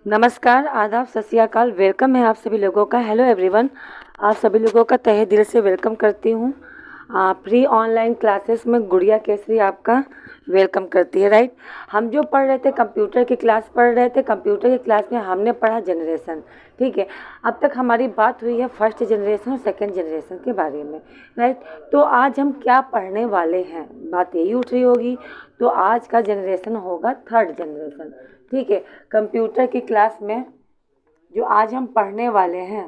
नमस्कार, आदाब, सत श्री अकाल। वेलकम है आप सभी लोगों का। हेलो एवरीवन, आप सभी लोगों का तहे दिल से वेलकम करती हूँ। प्री ऑनलाइन क्लासेस में गुड़िया केसरी आपका वेलकम करती है। राइट, हम जो पढ़ रहे थे कंप्यूटर की क्लास पढ़ रहे थे। कंप्यूटर की क्लास में हमने पढ़ा जनरेशन। ठीक है, अब तक हमारी बात हुई है फर्स्ट जनरेशन और सेकेंड जनरेशन के बारे में। राइट, तो आज हम क्या पढ़ने वाले हैं, बात यही उठ रही होगी। तो आज का जनरेशन होगा थर्ड जनरेशन। ठीक है, कंप्यूटर की क्लास में जो आज हम पढ़ने वाले हैं,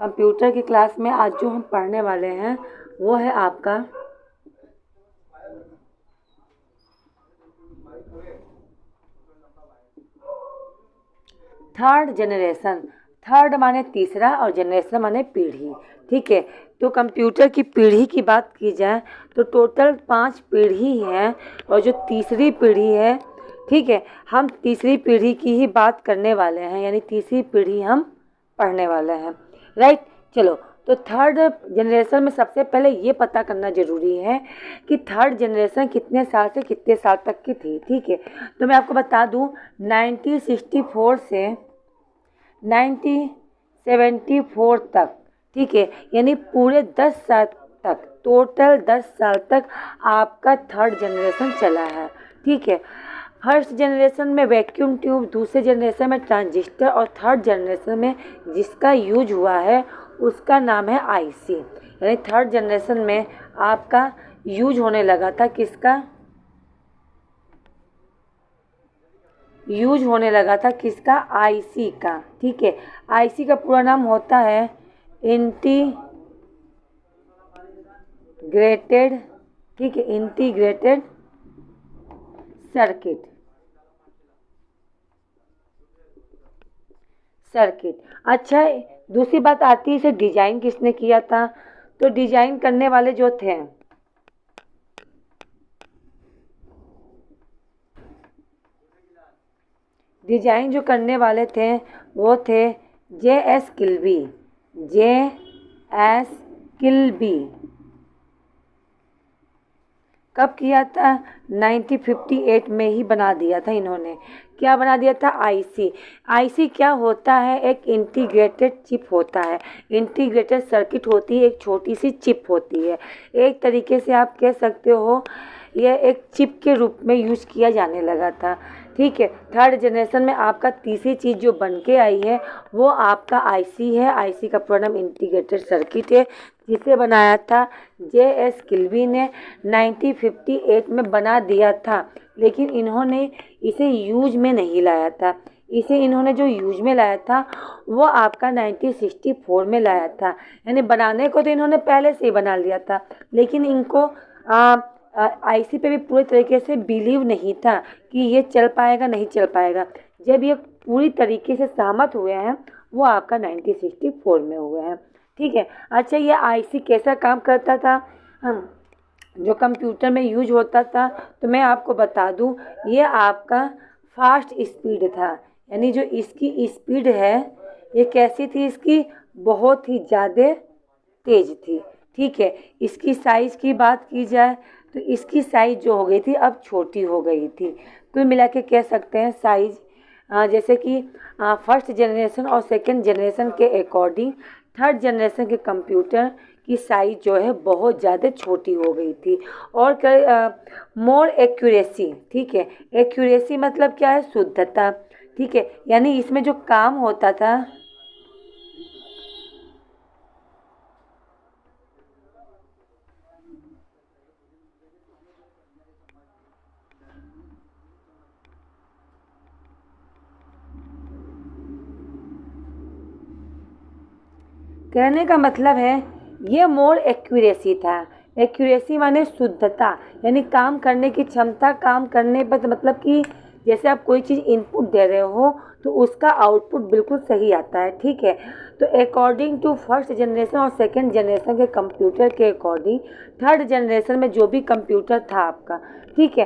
कंप्यूटर की क्लास में आज जो हम पढ़ने वाले हैं वो है आपका थर्ड जनरेशन। थर्ड माने तीसरा और जनरेशन माने पीढ़ी। ठीक है, तो कंप्यूटर की पीढ़ी की बात की जाए तो टोटल 5 पीढ़ी हैं और जो तीसरी पीढ़ी है, ठीक है, हम तीसरी पीढ़ी की ही बात करने वाले हैं, यानी तीसरी पीढ़ी हम पढ़ने वाले हैं। राइट, चलो, तो थर्ड जनरेशन में सबसे पहले ये पता करना ज़रूरी है कि थर्ड जनरेशन कितने साल से कितने साल तक की थी। ठीक है, तो मैं आपको बता दूं 1964 से 1974 तक। ठीक है, यानी पूरे 10 साल तक, टोटल 10 साल तक आपका थर्ड जनरेशन चला है। ठीक है, फर्स्ट जनरेशन में वैक्यूम ट्यूब, दूसरे जनरेशन में ट्रांजिस्टर और थर्ड जनरेशन में जिसका यूज हुआ है उसका नाम है आईसी। यानी थर्ड जनरेशन में आपका यूज होने लगा था किसका, यूज होने लगा था किसका, आईसी का। ठीक है, आईसी का पूरा नाम होता है इंटीग्रेटेड, ठीक है, इंटीग्रेटेड सर्किट। अच्छा, दूसरी बात आती है इसे डिजाइन किसने किया था। तो डिजाइन करने वाले जो थे, डिजाइन जो करने वाले थे वो थे J.S. किल्बी। J.S. किल्बी कब किया था, 1958 में ही बना दिया था इन्होंने। क्या बना दिया था, आईसी। आईसी क्या होता है, एक इंटीग्रेटेड चिप होता है, इंटीग्रेटेड सर्किट होती है, एक छोटी सी चिप होती है। एक तरीके से आप कह सकते हो यह एक चिप के रूप में यूज किया जाने लगा था। ठीक है, थर्ड जनरेशन में आपका तीसरी चीज़ जो बन के आई है वो आपका आईसी है। आईसी का पूरा नाम इंटीग्रेटेड सर्किट है, जिसे बनाया था J.S. किल्बी ने 1958 में बना दिया था। लेकिन इन्होंने इसे यूज में नहीं लाया था। इसे इन्होंने जो यूज में लाया था वो आपका 1964 में लाया था। यानी बनाने को तो इन्होंने पहले से ही बना लिया था, लेकिन इनको आईसी पे भी पूरी तरीके से बिलीव नहीं था कि ये चल पाएगा नहीं चल पाएगा। जब ये पूरी तरीके से सहमत हुए हैं वो आपका 1964 में हुए हैं। ठीक है, अच्छा, ये आईसी कैसा काम करता था, जो कंप्यूटर में यूज होता था, तो मैं आपको बता दूं ये आपका फास्ट स्पीड था। यानी जो इसकी स्पीड है ये कैसी थी, इसकी बहुत ही ज़्यादा तेज थी। ठीक है, इसकी साइज़ की बात की जाए तो इसकी साइज़ जो हो गई थी अब छोटी हो गई थी। कुल मिला के कह सकते हैं साइज़, जैसे कि फर्स्ट जनरेशन और सेकंड जनरेशन के अकॉर्डिंग थर्ड जनरेशन के कंप्यूटर की साइज़ जो है बहुत ज़्यादा छोटी हो गई थी। और मोर एक्यूरेसी। ठीक है, एक्यूरेसी मतलब क्या है, शुद्धता। ठीक है, यानी इसमें जो काम होता था, कहने का मतलब है ये मोर एक्यूरेसी था। एक्यूरेसी माने शुद्धता, यानी काम करने की क्षमता। काम करने पर मतलब कि जैसे आप कोई चीज़ इनपुट दे रहे हो तो उसका आउटपुट बिल्कुल सही आता है। ठीक है, तो अकॉर्डिंग टू फर्स्ट जनरेशन और सेकंड जनरेशन के कंप्यूटर के अकॉर्डिंग थर्ड जनरेशन में जो भी कंप्यूटर था आपका, ठीक है,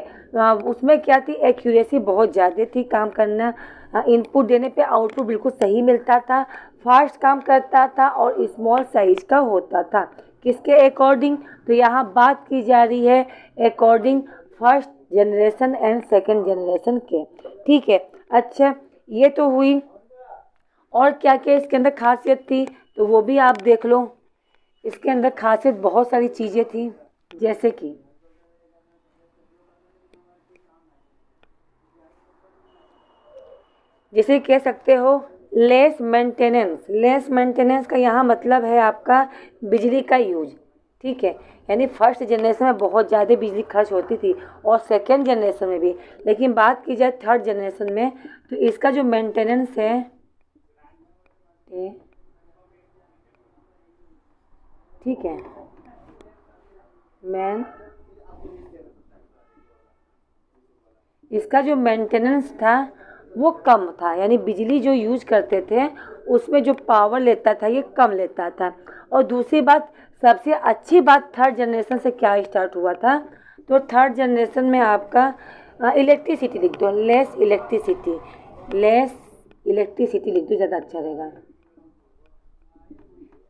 उसमें क्या थी, एक्यूरेसी बहुत ज़्यादा थी। काम करना, इनपुट देने पे आउटपुट बिल्कुल सही मिलता था, फास्ट काम करता था और स्मॉल साइज का होता था। किसके अकॉर्डिंग, तो यहाँ बात की जा रही है according first generation and second generation के। ठीक है, अच्छा, ये तो हुई। और क्या क्या इसके अंदर खासियत थी तो वो भी आप देख लो। इसके अंदर खासियत बहुत सारी चीज़ें थी, जैसे कि जिसे कह सकते हो लेस मेंटेनेंस। लेस मेंटेनेंस का यहाँ मतलब है आपका बिजली का यूज, ठीक है। यानी फर्स्ट जनरेशन में बहुत ज़्यादा बिजली खर्च होती थी और सेकेंड जनरेशन में भी, लेकिन बात की जाए थर्ड जनरेशन में तो इसका जो मेंटेनेंस है ठीक है मैन इसका जो मेंटेनेंस था वो कम था, यानी बिजली जो यूज करते थे उसमें जो पावर लेता था ये कम लेता था। और दूसरी बात, सबसे अच्छी बात थर्ड जनरेशन से क्या स्टार्ट हुआ था, तो थर्ड जनरेशन में आपका इलेक्ट्रिसिटी लिख दो, लेस इलेक्ट्रिसिटी, लेस इलेक्ट्रिसिटी लिख दो, ज़्यादा अच्छा रहेगा।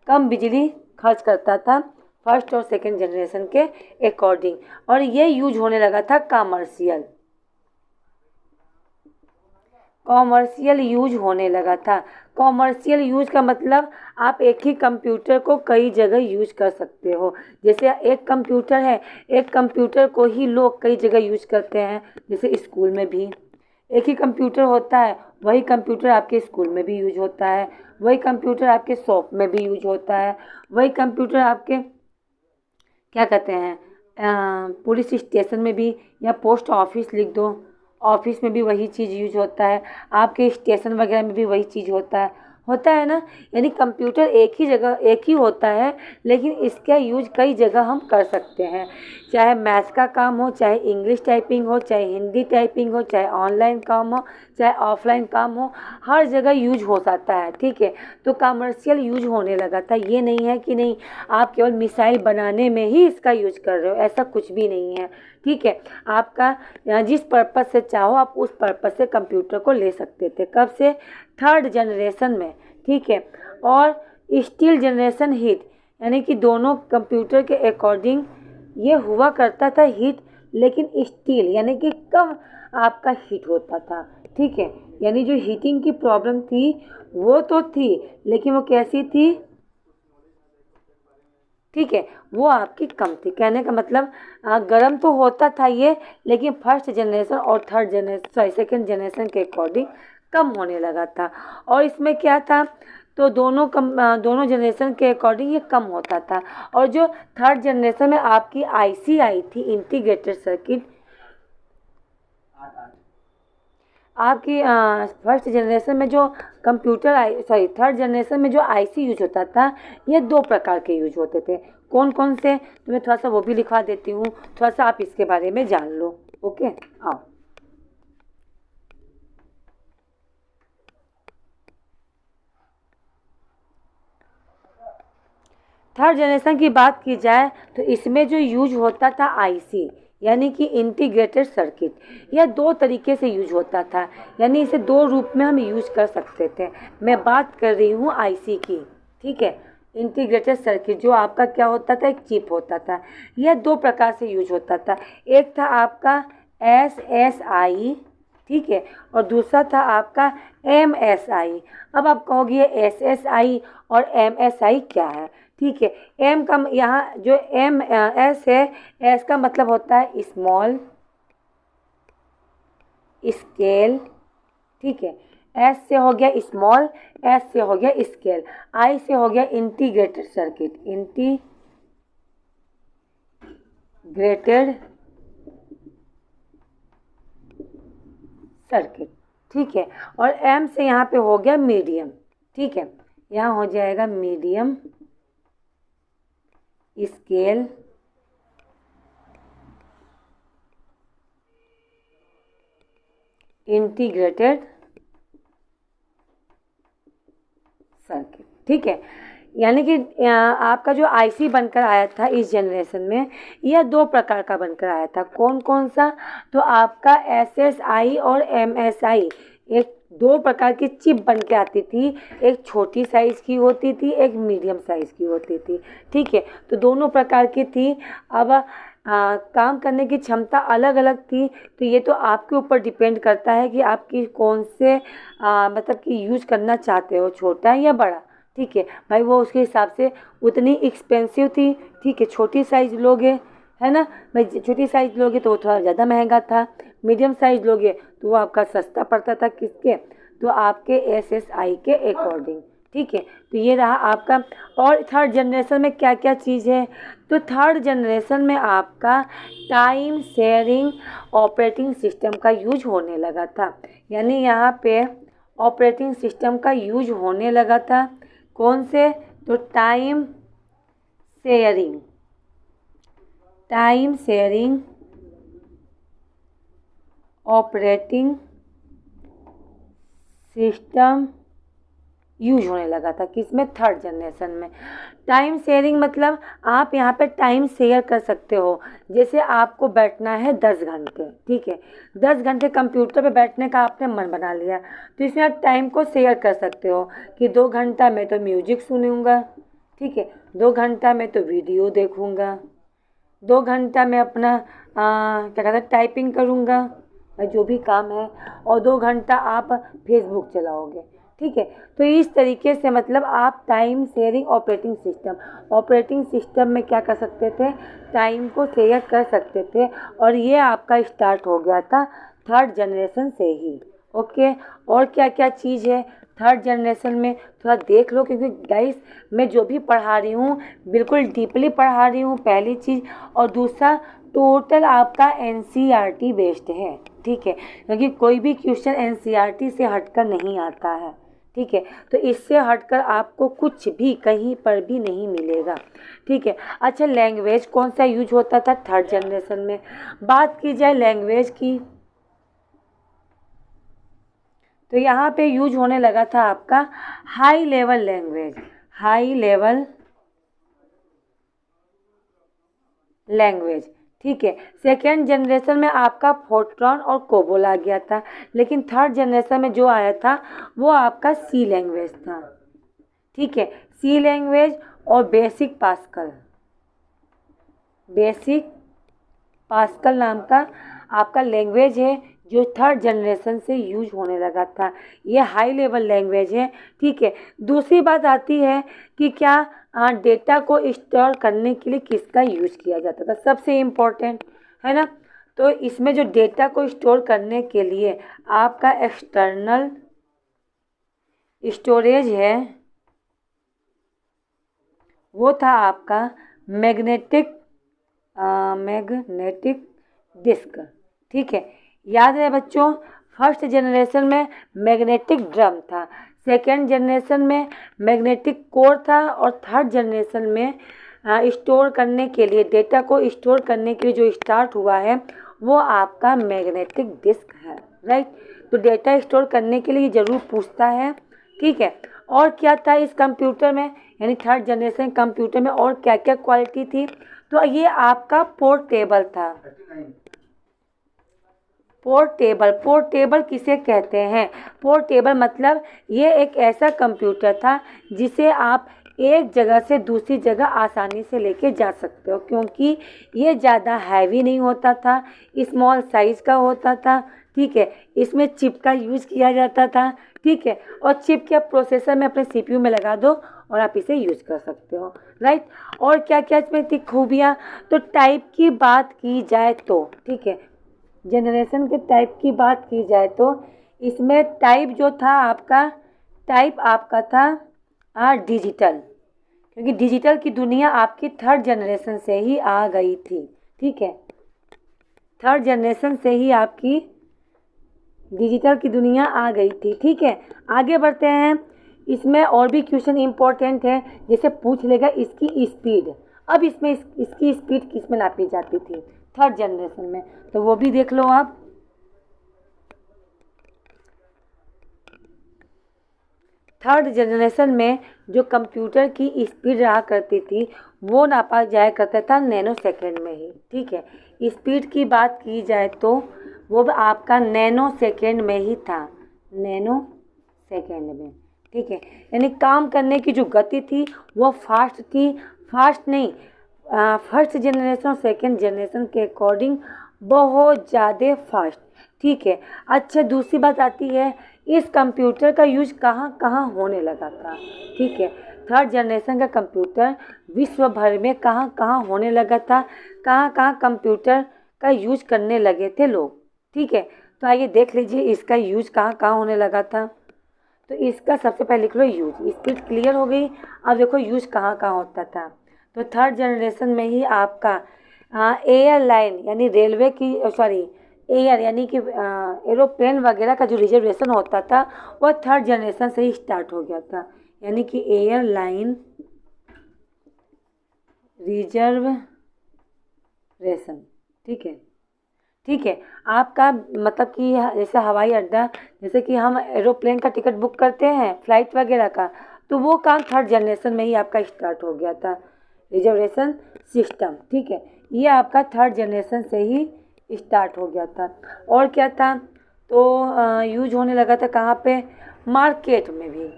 कम बिजली खर्च करता था फर्स्ट और सेकंड जनरेशन के अकॉर्डिंग, और ये यूज होने लगा था कॉमर्शियल यूज होने लगा था। कॉमर्शियल यूज का मतलब आप एक ही कंप्यूटर को कई जगह यूज कर सकते हो। जैसे एक कंप्यूटर है, एक कंप्यूटर को ही लोग कई जगह यूज करते हैं, जैसे स्कूल में भी एक ही कंप्यूटर होता है, वही कंप्यूटर आपके स्कूल में भी यूज होता है, वही कंप्यूटर आपके शॉप में भी यूज होता है, वही कंप्यूटर आपके क्या कहते हैं पुलिस स्टेशन में भी, या पोस्ट ऑफिस लिख दो, ऑफिस में भी वही चीज़ यूज होता है, आपके स्टेशन वगैरह में भी वही चीज़ होता है ना। यानी कंप्यूटर एक ही जगह एक ही होता है, लेकिन इसका यूज कई जगह हम कर सकते हैं, चाहे मैथ्स का काम हो, चाहे इंग्लिश टाइपिंग हो, चाहे हिंदी टाइपिंग हो, चाहे ऑनलाइन काम हो, चाहे ऑफलाइन काम हो, हर जगह यूज हो सकता है, ठीक है। तो कमर्शियल यूज होने लगा था। ये नहीं है कि नहीं आप केवल मिसाइल बनाने में ही इसका यूज कर रहे हो, ऐसा कुछ भी नहीं है, ठीक है। आपका जिस पर्पज़ से चाहो आप उस पर्पज़ से कंप्यूटर को ले सकते थे। कब से? थर्ड जनरेशन में, ठीक है। और स्टील जनरेशन हीट, यानी कि दोनों कंप्यूटर के अकॉर्डिंग ये हुआ करता था हीट, लेकिन स्टील यानी कि कम आपका हीट होता था, ठीक है। यानी जो हीटिंग की प्रॉब्लम थी वो तो थी, लेकिन वो कैसी थी, ठीक है, वो आपकी कम थी। कहने का मतलब गर्म तो होता था ये, लेकिन फर्स्ट जनरेशन और third generation sorry second generation के अकॉर्डिंग कम होने लगा था। और इसमें क्या था, तो दोनों जनरेशन के अकॉर्डिंग ये कम होता था। और जो थर्ड जनरेशन में आपकी आईसी आई थी, इंटीग्रेटेड सर्किट, आपकी फर्स्ट जनरेशन में जो थर्ड जनरेशन में जो आईसी यूज होता था, ये दो प्रकार के यूज होते थे। कौन कौन से, तो मैं थोड़ा सा वो भी लिखवा देती हूँ, थोड़ा सा आप इसके बारे में जान लो। ओके, आओ। थर्ड जनरेशन की बात की जाए तो इसमें जो यूज होता था आईसी, यानी कि इंटीग्रेटेड सर्किट, यह दो तरीके से यूज होता था, यानी इसे दो रूप में हम यूज कर सकते थे। मैं बात कर रही हूँ आईसी की, ठीक है। इंटीग्रेटेड सर्किट जो आपका क्या होता था, एक चिप होता था। यह दो प्रकार से यूज होता था। एक था आपका SSI, ठीक है, और दूसरा था आपका MSI। अब आप कहोगे SSI और MSI क्या है, ठीक है। एम का यहाँ जो एस है, एस का मतलब होता है स्मॉल स्केल, ठीक है। एस से हो गया स्मॉल, एस से हो गया स्केल, आई से हो गया इंटीग्रेटेड सर्किट, इंटीग्रेटेड सर्किट, ठीक है। और एम से यहाँ पे हो गया मीडियम, ठीक है, यहाँ हो जाएगा मीडियम स्केल इंटीग्रेटेड सर्किट, ठीक है। यानी कि आपका जो आईसी बनकर आया था इस जनरेशन में, यह दो प्रकार का बनकर आया था। कौन कौन सा, तो आपका एसएसआई और एमएसआई, एक दो प्रकार की चिप बन के आती थी, एक छोटी साइज़ की होती थी, एक मीडियम साइज़ की होती थी। ठीक है, तो दोनों प्रकार की थी। अब काम करने की क्षमता अलग अलग थी, तो ये तो आपके ऊपर डिपेंड करता है कि आपकी कौन से मतलब कि यूज करना चाहते हो, छोटा या बड़ा। ठीक है भाई, वो उसके हिसाब से उतनी एक्सपेंसिव थी। ठीक है, छोटी साइज़ लोगे है ना भाई, छोटी साइज़ लोगे तो वो थोड़ा ज़्यादा महंगा था, मीडियम साइज़ लोगे तो वो आपका सस्ता पड़ता था। किसके? तो आपके SSI के अकॉर्डिंग। ठीक है, तो ये रहा आपका। और थर्ड जनरेशन में क्या क्या चीज़ है? तो थर्ड जनरेशन में आपका टाइम शेयरिंग ऑपरेटिंग सिस्टम का यूज होने लगा था। यानी यहाँ पे ऑपरेटिंग सिस्टम का यूज होने लगा था। कौन से? तो time sharing operating system use होने लगा था। किसमें? थर्ड जनरेशन में। टाइम शेयरिंग मतलब आप यहाँ पे टाइम शेयर कर सकते हो। जैसे आपको बैठना है 10 घंटे, ठीक है, 10 घंटे कंप्यूटर पे बैठने का आपने मन बना लिया, तो इसमें आप टाइम को शेयर कर सकते हो कि 2 घंटा मैं तो म्यूजिक सुनूंगा, ठीक है, 2 घंटा मैं तो वीडियो देखूंगा, 2 घंटा मैं अपना क्या कहते हैं टाइपिंग करूँगा, जो भी काम है, और 2 घंटा आप फेसबुक चलाओगे। ठीक है, तो इस तरीके से मतलब आप टाइम शेयरिंग ऑपरेटिंग सिस्टम में क्या कर सकते थे? टाइम को शेयर कर सकते थे। और ये आपका स्टार्ट हो गया था थर्ड जनरेशन से ही। ओके, और क्या क्या चीज़ है थर्ड जनरेशन में थोड़ा देख लो, क्योंकि गाइस मैं जो भी पढ़ा रही हूँ बिल्कुल डीपली पढ़ा रही हूँ, पहली चीज़। और दूसरा, टोटल आपका NCERT बेस्ड है। ठीक है, क्योंकि कोई भी क्वेश्चन NCERT से हटकर नहीं आता है। ठीक है, तो इससे हटकर आपको कुछ भी कहीं पर भी नहीं मिलेगा। ठीक है, अच्छा, लैंग्वेज कौन सा यूज होता था थर्ड जनरेशन में? बात की जाए लैंग्वेज की, तो यहाँ पे यूज होने लगा था आपका हाई लेवल लैंग्वेज। ठीक है, सेकेंड जनरेशन में आपका फोर्ट्रॉन और कोबोल आ गया था, लेकिन थर्ड जनरेशन में जो आया था वो आपका सी लैंग्वेज था। ठीक है, सी लैंग्वेज और बेसिक पास्कल नाम का आपका लैंग्वेज है जो थर्ड जनरेशन से यूज होने लगा था। ये हाई लेवल लैंग्वेज है। ठीक है, दूसरी बात आती है कि क्या डेटा को स्टोर करने के लिए किसका यूज किया जाता था? सबसे इम्पोर्टेंट है ना, तो इसमें जो डेटा को स्टोर करने के लिए आपका एक्सटर्नल स्टोरेज है वो था आपका मैग्नेटिक डिस्क। ठीक है, याद है बच्चों, फर्स्ट जनरेशन में मैग्नेटिक ड्रम था, सेकेंड जनरेशन में मैग्नेटिक कोर था, और थर्ड जनरेशन में स्टोर करने के लिए, डेटा को स्टोर करने के लिए जो स्टार्ट हुआ है वो आपका मैग्नेटिक डिस्क है। राइट, तो डेटा स्टोर करने के लिए ज़रूर पूछता है। ठीक है, और क्या था इस कंप्यूटर में, यानी थर्ड जनरेशन कंप्यूटर में और क्या क्या क्वालिटी थी? तो ये आपका पोर्टेबल था। पोर्टेबल किसे कहते हैं? पोर्टेबल मतलब ये एक ऐसा कंप्यूटर था जिसे आप एक जगह से दूसरी जगह आसानी से लेके जा सकते हो, क्योंकि ये ज़्यादा हैवी नहीं होता था, स्मॉल साइज़ का होता था। ठीक है, इसमें चिप का यूज़ किया जाता था। ठीक है, और चिप के प्रोसेसर में अपने CPU में लगा दो और आप इसे यूज़ कर सकते हो। राइट, और क्या क्या इसमें थी खूबियाँ? तो टाइप की बात की जाए तो, ठीक है, जनरेशन के टाइप की बात की जाए तो इसमें टाइप आपका था डिजिटल, क्योंकि डिजिटल की दुनिया आपकी थर्ड जनरेशन से ही आ गई थी। ठीक है, थर्ड जनरेशन से ही आपकी डिजिटल की दुनिया आ गई थी। ठीक है, आगे बढ़ते हैं। इसमें और भी क्वेश्चन इम्पोर्टेंट है, जैसे पूछ लेगा इसकी स्पीड। अब इसमें इसकी स्पीड किस में नापी जाती थी थर्ड जनरेशन में, तो वो भी देख लो आप। थर्ड जनरेशन में जो कंप्यूटर की स्पीड रहा करती थी वो नापा जाया करता था नैनो सेकेंड में ही। ठीक है, स्पीड की बात की जाए तो वो आपका नैनो सेकेंड में ही था। नैनो सेकेंड में। ठीक है, यानी काम करने की जो गति थी वो फास्ट थी, फास्ट नहीं, फर्स्ट जनरेशन और सेकेंड जनरेशन के अकॉर्डिंग बहुत ज़्यादा फास्ट। ठीक है, अच्छा दूसरी बात आती है, इस कंप्यूटर का यूज कहाँ कहाँ होने लगा था। ठीक है, थर्ड जनरेशन का कंप्यूटर विश्व भर में कहाँ कहाँ होने लगा था, कहाँ कहाँ कंप्यूटर का यूज करने लगे थे लोग। ठीक है, तो आइए देख लीजिए इसका यूज कहाँ कहाँ होने लगा था। तो इसका सबसे पहले लिख लो यूज, स्पीड क्लियर हो गई। अब देखो यूज कहाँ कहाँ होता था। तो थर्ड जनरेशन में ही आपका एयरलाइन यानी रेलवे की सॉरी एयर यानी कि एरोप्लेन वगैरह का जो रिजर्वेशन होता था वह थर्ड जनरेशन से ही स्टार्ट हो गया था। यानी कि एयरलाइन रिजर्वेशन। ठीक है, ठीक है, आपका मतलब कि जैसे हवाई अड्डा, जैसे कि हम एरोप्लेन का टिकट बुक करते हैं फ्लाइट वगैरह का, तो वो काम थर्ड जनरेशन में ही आपका स्टार्ट हो गया था, रिजर्वेशन सिस्टम। ठीक है, ये आपका थर्ड जनरेशन से ही स्टार्ट हो गया था। और क्या था, तो यूज होने लगा था कहाँ पे, मार्केट में भी,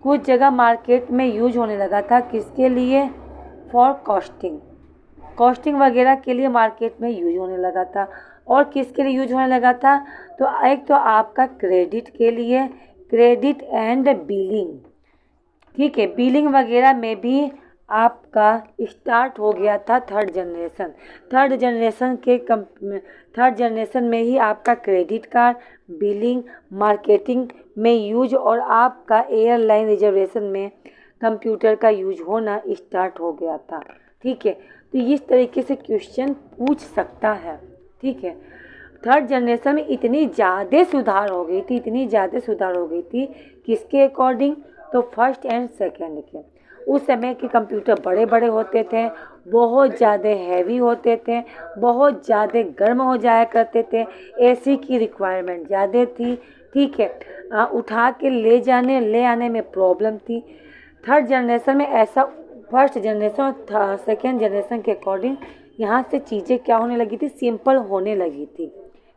कुछ जगह मार्केट में यूज होने लगा था। किसके लिए, फॉर कॉस्टिंग, कॉस्टिंग वगैरह के लिए मार्केट में यूज होने लगा था। और किसके लिए यूज होने लगा था, तो एक तो आपका क्रेडिट के लिए, क्रेडिट एंड बिलिंग। ठीक है, बिलिंग वगैरह में भी आपका स्टार्ट हो गया था थर्ड जनरेशन। थर्ड जनरेशन में ही आपका क्रेडिट कार्ड, बिलिंग, मार्केटिंग में यूज और आपका एयरलाइन रिजर्वेशन में कंप्यूटर का यूज होना स्टार्ट हो गया था। ठीक है, तो इस तरीके से क्वेश्चन पूछ सकता है। ठीक है, थर्ड जनरेशन में इतनी ज़्यादा सुधार हो गई थी, इतनी ज़्यादा सुधार हो गई थी किसके अकॉर्डिंग, तो फर्स्ट एंड सेकेंड के। उस समय के कंप्यूटर बड़े बड़े होते थे, बहुत ज़्यादा हैवी होते थे, बहुत ज़्यादा गर्म हो जाया करते थे, एसी की रिक्वायरमेंट ज़्यादा थी। ठीक है, उठा के ले आने में प्रॉब्लम थी। थर्ड जनरेशन में ऐसा, फर्स्ट जनरेशन और सेकेंड जनरेशन के अकॉर्डिंग यहाँ से चीज़ें क्या होने लगी थी, सिंपल होने लगी थी।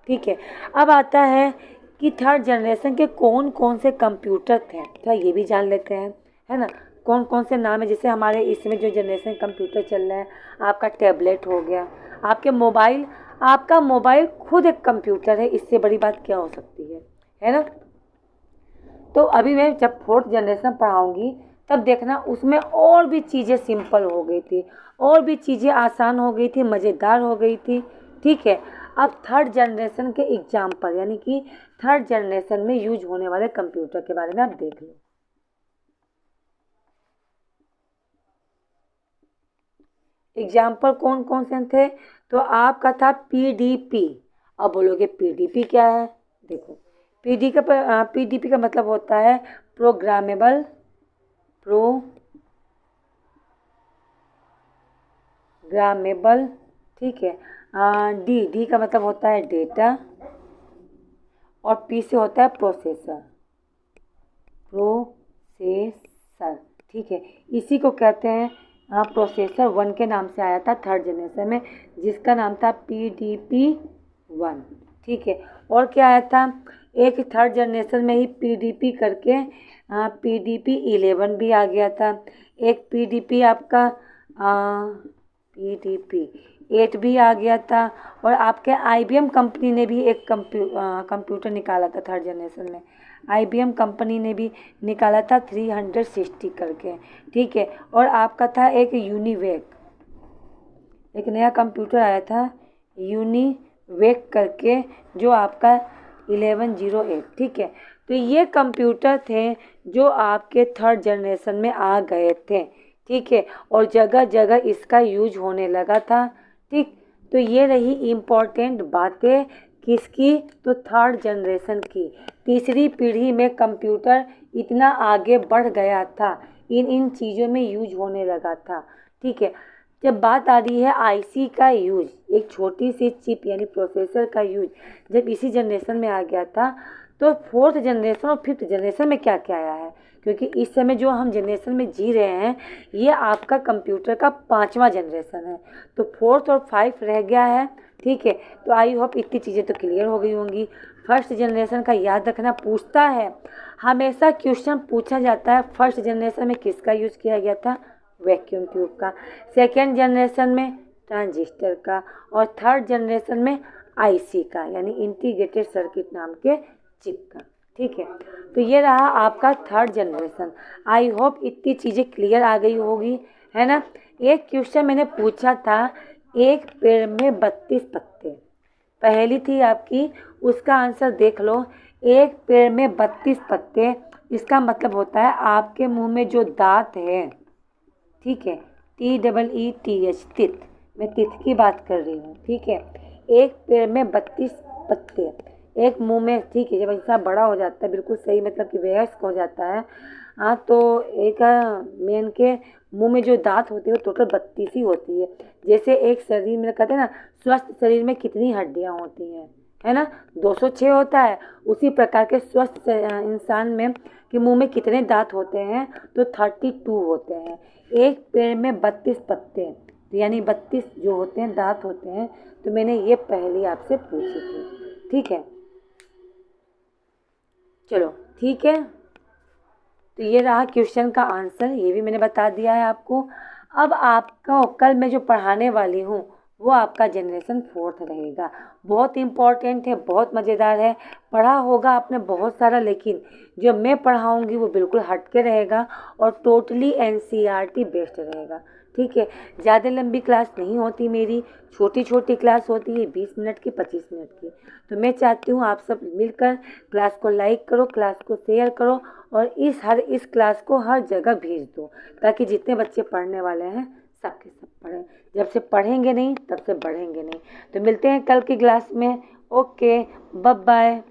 ठीक है, अब आता है कि थर्ड जनरेशन के कौन कौन से कंप्यूटर थे, तो ये भी जान लेते हैं, है ना, कौन कौन से नाम है। जैसे हमारे इसमें जो जनरेशन कंप्यूटर चल रहा है, आपका टैबलेट हो गया, आपके मोबाइल, आपका मोबाइल खुद एक कंप्यूटर है, इससे बड़ी बात क्या हो सकती है ना। तो अभी मैं जब फोर्थ जनरेशन पढ़ाऊँगी तब देखना उसमें और भी चीज़ें सिंपल हो गई थी, और भी चीज़ें आसान हो गई थी, मज़ेदार हो गई थी। ठीक है, अब थर्ड जनरेशन के एग्जाम्पल यानी कि थर्ड जनरेशन में यूज होने वाले कंप्यूटर के बारे में आप देख लो। एग्जाम्पल कौन कौन से थे, तो आपका था पीडीपी। अब बोलोगे पीडीपी क्या है, देखो पीडीपी का मतलब होता है प्रोग्रामेबल ठीक है, डी का मतलब होता है डेटा, और पी से होता है प्रोसेसर। ठीक है, इसी को कहते हैं प्रोसेसर 1 के नाम से आया था थर्ड जनरेशन में, जिसका नाम था PDP-1। ठीक है, और क्या आया था, एक थर्ड जनरेशन में ही PDP करके PDP-11 भी आ गया था, एक PDP आपका PDP-8 भी आ गया था, और आपके IBM कंपनी ने भी एक कंप्यूटर निकाला था थर्ड जनरेशन में, IBM कंपनी ने भी निकाला था 360 करके। ठीक है, और आपका था एक यूनिवेक, एक नया कंप्यूटर आया था यूनिवेक करके, जो आपका 1108। ठीक है, तो ये कंप्यूटर थे जो आपके थर्ड जनरेशन में आ गए थे। ठीक है, और जगह जगह इसका यूज होने लगा था। ठीक, तो ये रही इम्पोर्टेंट बातें किसकी, तो थर्ड जनरेशन की। तीसरी पीढ़ी में कंप्यूटर इतना आगे बढ़ गया था, इन चीज़ों में यूज होने लगा था। ठीक है, जब बात आ रही है आईसी का यूज, एक छोटी सी चिप यानी प्रोसेसर का यूज जब इसी जनरेशन में आ गया था, तो फोर्थ जनरेशन और फिफ्थ जनरेशन में क्या क्या आया है, क्योंकि इस समय जो हम जनरेशन में जी रहे हैं ये आपका कंप्यूटर का 5वां जनरेशन है, तो 4th और 5 रह गया है। ठीक है, तो आई होप इतनी चीज़ें तो क्लियर हो गई होंगी। फर्स्ट जनरेशन का याद रखना, पूछता है हमेशा क्वेश्चन पूछा जाता है फर्स्ट जनरेशन में किसका यूज़ किया गया था, वैक्यूम ट्यूब का, सेकेंड जनरेशन में ट्रांजिस्टर का, और थर्ड जनरेशन में आईसी का, यानी इंटीग्रेटेड सर्किट नाम के चिप का। ठीक है, तो ये रहा आपका थर्ड जनरेशन। आई होप इतनी चीज़ें क्लियर आ गई होगी, है ना। एक क्वेश्चन मैंने पूछा था, एक पेड़ में 32 पत्ते, पहली थी आपकी, उसका आंसर देख लो। एक पेड़ में 32 पत्ते, इसका मतलब होता है आपके मुंह में जो दांत है, ठीक है, TEETH, तित, मैं तित की बात कर रही हूँ। ठीक है, एक पेड़ में 32 पत्ते, एक मुंह में, ठीक है, जब इंसान बड़ा हो जाता है, बिल्कुल सही, मतलब कि वयस्क हो जाता है, हाँ, तो एक मेन के मुंह में जो दांत होती है वो टोटल 32 ही होती है। जैसे एक शरीर में कहते हैं ना, स्वस्थ शरीर में कितनी हड्डियाँ होती हैं, है ना, 206 होता है। उसी प्रकार के स्वस्थ इंसान में कि मुंह में कितने दांत होते हैं, तो 32 होते हैं। एक पेड़ में 32 पत्ते, यानी 32 जो होते हैं दांत होते हैं। तो मैंने ये पहले आपसे पूछी थी। ठीक है, चलो ठीक है, तो ये रहा क्वेश्चन का आंसर, ये भी मैंने बता दिया है आपको। अब आपका कल मैं जो पढ़ाने वाली हूँ वो आपका जनरेशन 4th रहेगा। बहुत इम्पॉर्टेंट है, बहुत मज़ेदार है, पढ़ा होगा आपने बहुत सारा, लेकिन जो मैं पढ़ाऊँगी वो बिल्कुल हटके रहेगा और टोटली NCERT बेस्ड रहेगा। ठीक है, ज़्यादा लंबी क्लास नहीं होती मेरी, छोटी छोटी क्लास होती है, 20 मिनट की, 25 मिनट की। तो मैं चाहती हूँ आप सब मिलकर क्लास को लाइक करो, क्लास को शेयर करो, और इस क्लास को हर जगह भेज दो, ताकि जितने बच्चे पढ़ने वाले हैं सबके सब पढ़ें। जब से पढ़ेंगे नहीं तब से बढ़ेंगे नहीं। तो मिलते हैं कल की क्लास में। Okay, bye bye.